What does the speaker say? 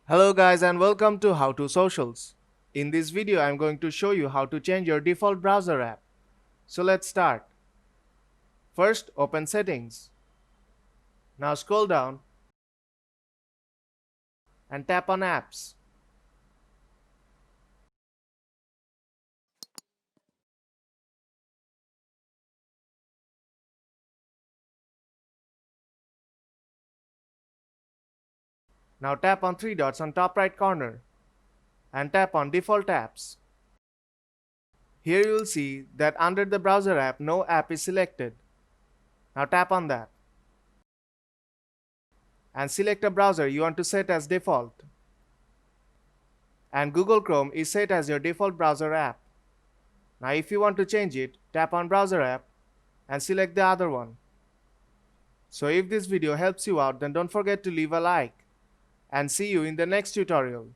Hello guys and welcome to How to Socials. In this video I'm going to show you how to change your default browser app. So let's start. First open settings. Now scroll down and tap on apps. Now tap on three dots on top right corner and tap on default apps. Here you will see that under the browser app no app is selected. Now tap on that and select a browser you want to set as default. And Google Chrome is set as your default browser app. Now if you want to change it, tap on browser app and select the other one. So if this video helps you out, then don't forget to leave a like and see you in the next tutorial.